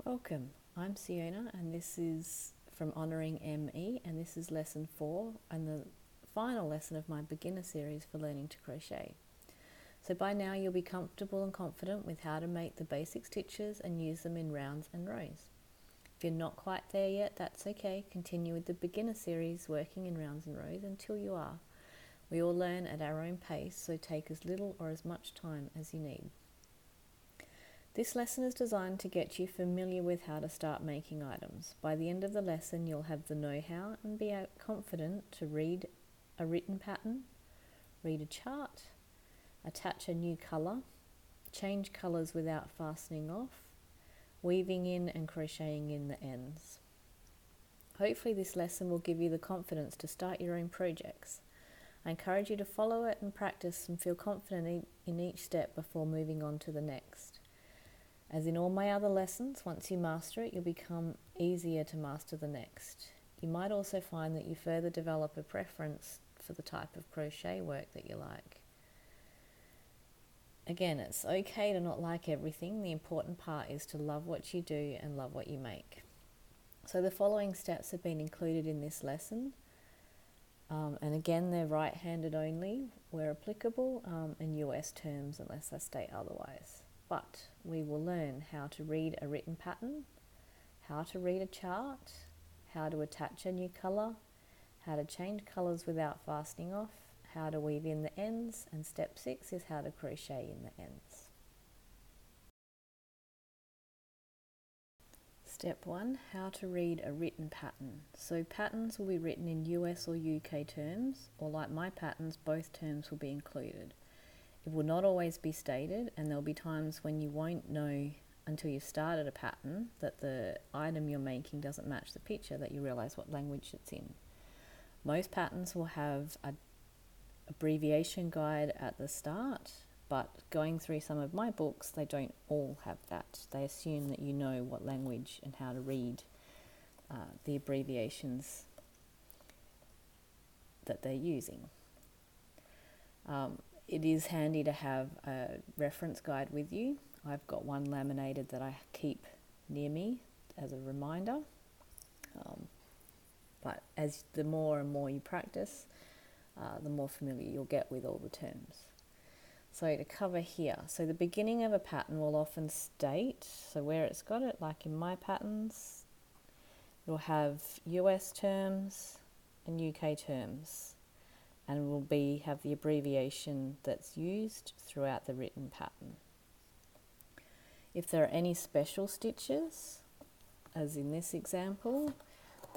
Welcome, I'm Siona and this is from Honouring ME and this is lesson 4 and the final lesson of my beginner series for learning to crochet. So by now you'll be comfortable and confident with how to make the basic stitches and use them in rounds and rows. If you're not quite there yet, that's okay. Continue with the beginner series working in rounds and rows until you are. We all learn at our own pace, so take as little or as much time as you need. This lesson is designed to get you familiar with how to start making items. By the end of the lesson, you'll have the know-how and be confident to read a written pattern, read a chart, attach a new colour, change colours without fastening off, weaving in and crocheting in the ends. Hopefully this lesson will give you the confidence to start your own projects. I encourage you to follow it and practice and feel confident in each step before moving on to the next. As in all my other lessons, once you master it, you'll become easier to master the next. You might also find that you further develop a preference for the type of crochet work that you like. Again, it's okay to not like everything. The important part is to love what you do and love what you make. So the following steps have been included in this lesson. And again, they're right-handed only where applicable, and US terms unless I state otherwise. But we will learn how to read a written pattern, how to read a chart, how to attach a new colour, how to change colours without fastening off, how to weave in the ends, and step 6 is how to crochet in the ends. Step 1, how to read a written pattern. So patterns will be written in US or UK terms, or like my patterns, both terms will be included. It will not always be stated, and there'll be times when you won't know until you've started a pattern that the item you're making doesn't match the picture, that you realise what language it's in. Most patterns will have an abbreviation guide at the start, but going through some of my books, they don't all have that. They assume that you know what language and how to read the abbreviations that they're using. It is handy to have a reference guide with you. I've got one laminated that I keep near me as a reminder. But as the more and more you practice, the more familiar you'll get with all the terms. So to cover here, so the beginning of a pattern will often state, so where it's got it, like in my patterns, you'll have US terms and UK terms, and will have the abbreviation that's used throughout the written pattern. If there are any special stitches, as in this example,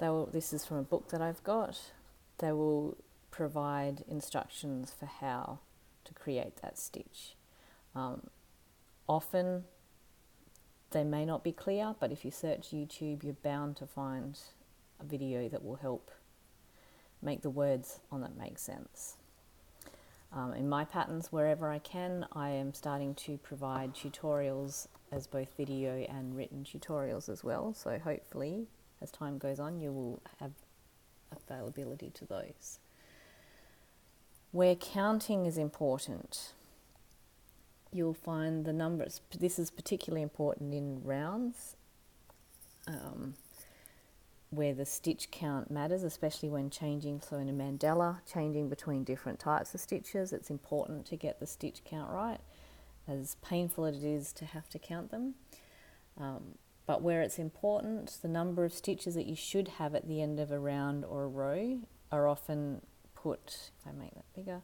this is from a book that I've got, they will provide instructions for how to create that stitch. Often they may not be clear, but if you search YouTube, you're bound to find a video that will help make the words on it make sense. In my patterns, wherever I can, I am starting to provide tutorials as both video and written tutorials as well. So hopefully, as time goes on, you will have availability to those. Where counting is important, you'll find the numbers. This is particularly important in rounds, where the stitch count matters, especially when changing. So in a mandala, changing between different types of stitches, it's important to get the stitch count right, as painful as it is to have to count them. But where it's important, the number of stitches that you should have at the end of a round or a row are often put, if I make that bigger,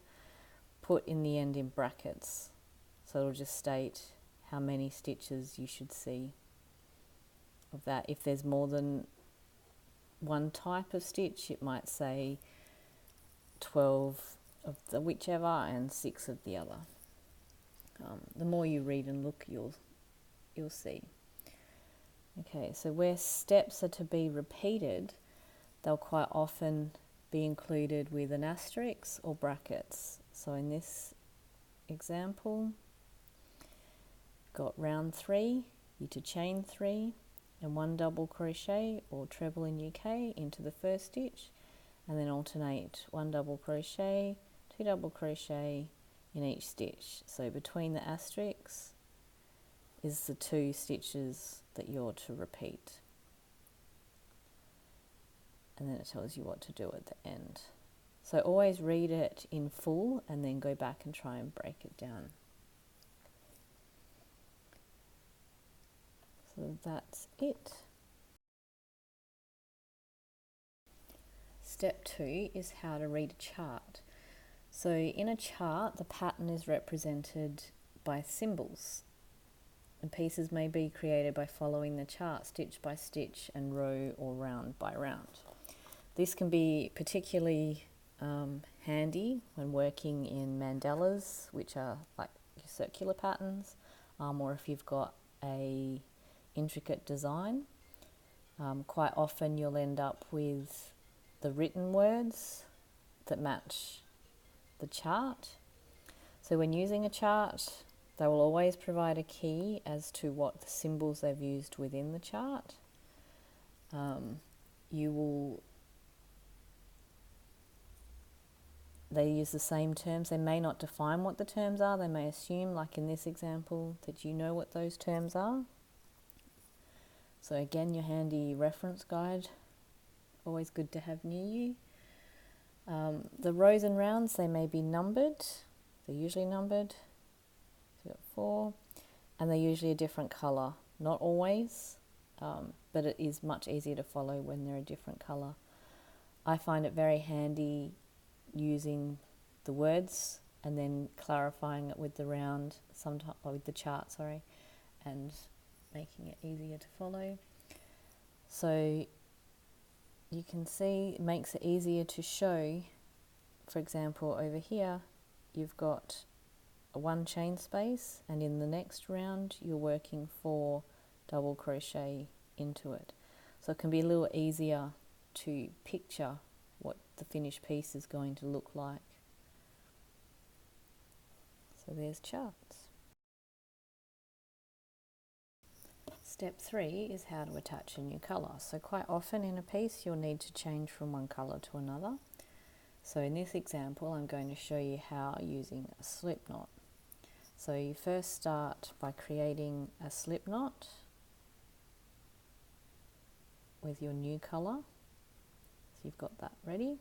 put in the end in brackets. So it'll just state how many stitches you should see of that. If there's more than one type of stitch, it might say 12 of the whichever and 6 of the other. The more you read and look, you'll see. Okay, so where steps are to be repeated, they'll quite often be included with an asterisk or brackets. So in this example, got round 3, you to chain 3 and 1 double crochet or treble in UK into the first stitch, and then alternate 1 double crochet, 2 double crochet in each stitch. So between the asterisks is the 2 stitches that you're to repeat. And then it tells you what to do at the end. So always read it in full and then go back and try and break it down. So that's it. Step 2 is how to read a chart. So in a chart, the pattern is represented by symbols, and pieces may be created by following the chart stitch by stitch and row or round by round. This can be particularly handy when working in mandalas, which are like circular patterns, or if you've got a intricate design. Quite often you'll end up with the written words that match the chart. So when using a chart, they will always provide a key as to what the symbols they've used within the chart. They use the same terms. They may not define what the terms are. They may assume, like in this example, that you know what those terms are. So again, your handy reference guide, always good to have near you. The rows and rounds, they may be numbered. They're usually numbered. So you've got 4, and they're usually a different colour. Not always, but it is much easier to follow when they're a different colour. I find it very handy using the words and then clarifying it with the round, sometimes with the chart, and making it easier to follow. So you can see it makes it easier to show. For example, over here you've got a 1 chain space, and in the next round you're working 4 double crochet into it. So it can be a little easier to picture what the finished piece is going to look like. So there's charts. Step 3 is how to attach a new colour. So quite often in a piece you'll need to change from one colour to another. So in this example I'm going to show you how using a slip knot. So you first start by creating a slip knot with your new colour. So you've got that ready.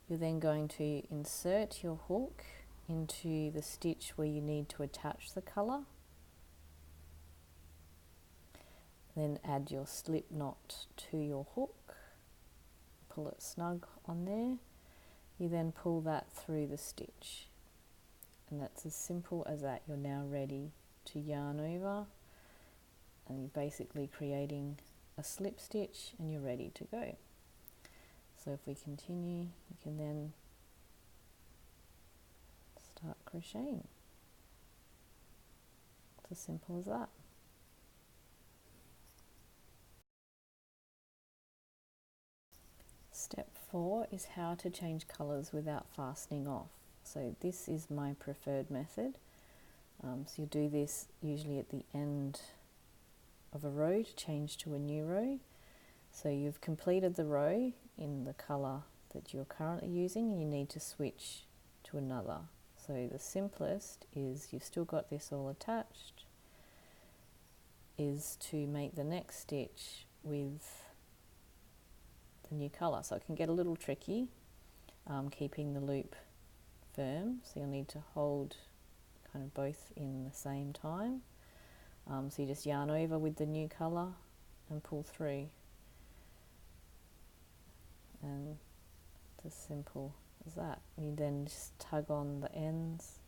You're then going to insert your hook into the stitch where you need to attach the colour. Then add your slip knot to your hook, pull it snug on there. You then pull that through the stitch, and that's as simple as that. You're now ready to yarn over, and you're basically creating a slip stitch and you're ready to go. So if we continue, you can then start crocheting. It's as simple as that. Step 4 is how to change colours without fastening off. So this is my preferred method. So you'll do this usually at the end of a row to change to a new row. So you've completed the row in the colour that you're currently using, and you need to switch to another. So the simplest is, you've still got this all attached, is to make the next stitch with the new colour. So it can get a little tricky keeping the loop firm, so you'll need to hold kind of both in the same time. So you just yarn over with the new colour and pull through, and it's as simple as that. You then just tug on the ends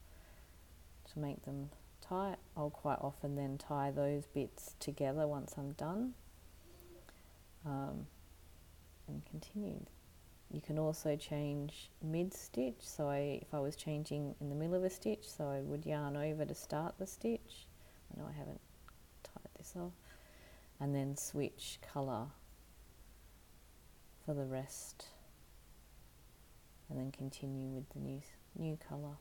to make them tight. I'll quite often then tie those bits together once I'm done, and continue. You can also change mid-stitch, so if I was changing in the middle of a stitch, so I would yarn over to start the stitch. I know I haven't tied this off, and then switch colour for the rest, and then continue with the new colour.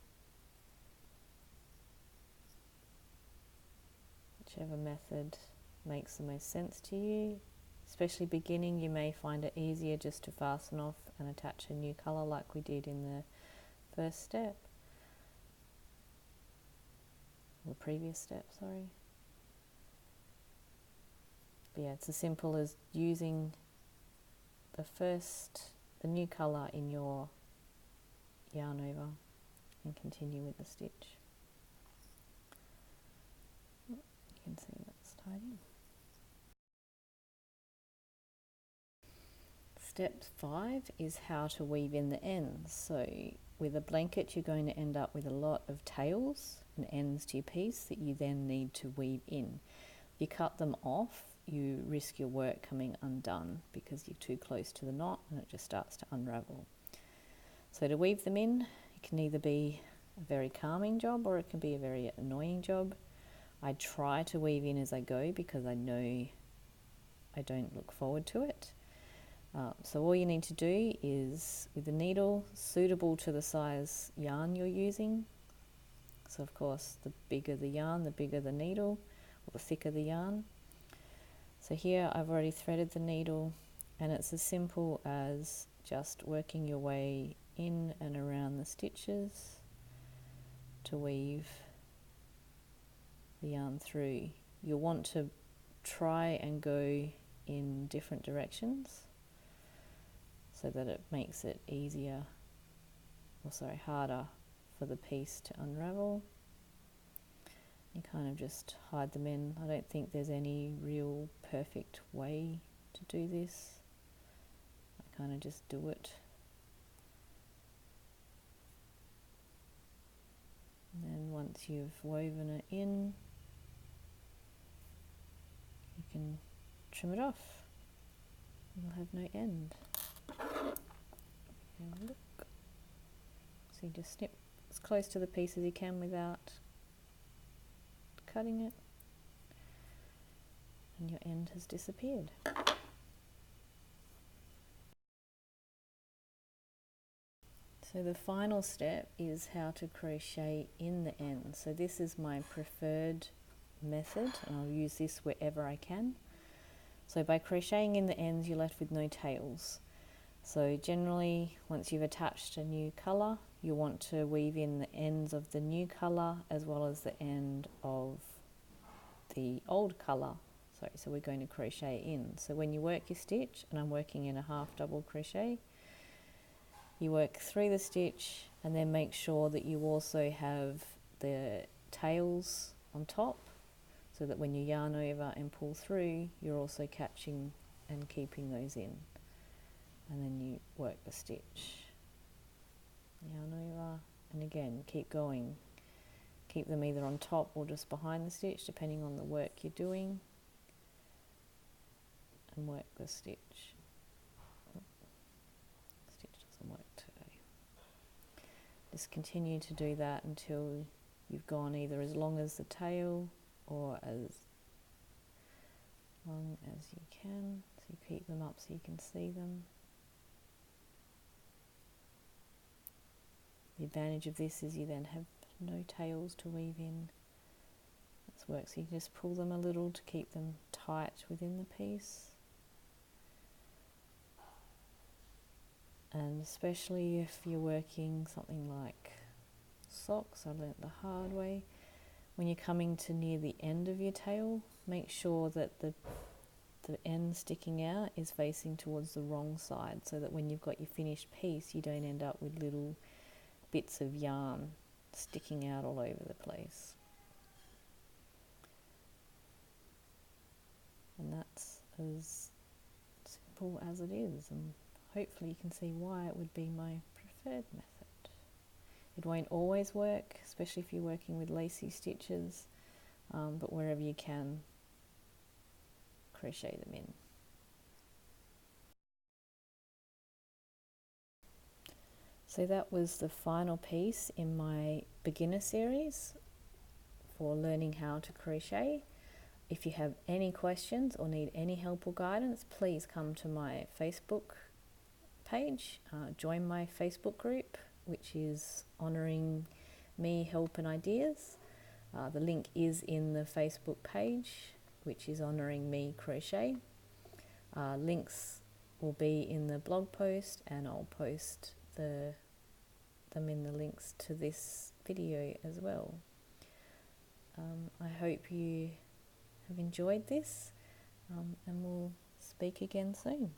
Whichever method makes the most sense to you. Especially beginning, you may find it easier just to fasten off and attach a new colour like we did in the first step, the previous step, sorry. But yeah, it's as simple as using the new colour in your yarn over and continue with the stitch. You can see that's tied in. Step 5 is how to weave in the ends. So with a blanket you're going to end up with a lot of tails and ends to your piece that you then need to weave in. If you cut them off, you risk your work coming undone because you're too close to the knot and it just starts to unravel. So to weave them in, it can either be a very calming job or it can be a very annoying job. I try to weave in as I go because I know I don't look forward to it. So all you need to do is, with a needle suitable to the size yarn you're using, so of course the bigger the yarn, the bigger the needle, or the thicker the yarn. So here I've already threaded the needle, and it's as simple as just working your way in and around the stitches to weave the yarn through. You'll want to try and go in different directions so that it makes it harder for the piece to unravel. You kind of just hide them in. I don't think there's any real perfect way to do this. I kind of just do it. And then once you've woven it in, you can trim it off. It'll have no end. And look. So you just snip as close to the piece as you can without cutting it, and your end has disappeared. So the final step is how to crochet in the end. So this is my preferred method, and I'll use this wherever I can. So by crocheting in the ends, you're left with no tails. So generally, once you've attached a new colour, you want to weave in the ends of the new colour as well as the end of the old colour. So we're going to crochet in. So when you work your stitch, and I'm working in a half double crochet, you work through the stitch and then make sure that you also have the tails on top, so that when you yarn over and pull through, you're also catching and keeping those in. And then you work the stitch, yarn over, and again keep going. Keep them either on top or just behind the stitch, depending on the work you're doing, and work the stitch. Stitch doesn't work today. Just continue to do that until you've gone either as long as the tail or as long as you can. So you keep them up so you can see them. The advantage of this is you then have no tails to weave in. This works. So you can just pull them a little to keep them tight within the piece. And especially if you're working something like socks, I learnt the hard way, when you're coming to near the end of your tail, make sure that the end sticking out is facing towards the wrong side, so that when you've got your finished piece, you don't end up with little bits of yarn sticking out all over the place. And that's as simple as it is, and hopefully you can see why it would be my preferred method. It won't always work, especially if you're working with lacy stitches, but wherever you can, crochet them in. So that was the final piece in my beginner series for learning how to crochet. If you have any questions or need any help or guidance, please come to my Facebook page, join my Facebook group, which is Honouring Me, Help and Ideas. The link is in the Facebook page, which is Honouring Me Crochet. Links will be in the blog post, and I'll post them in the links to this video as well. I hope you have enjoyed this, and we'll speak again soon.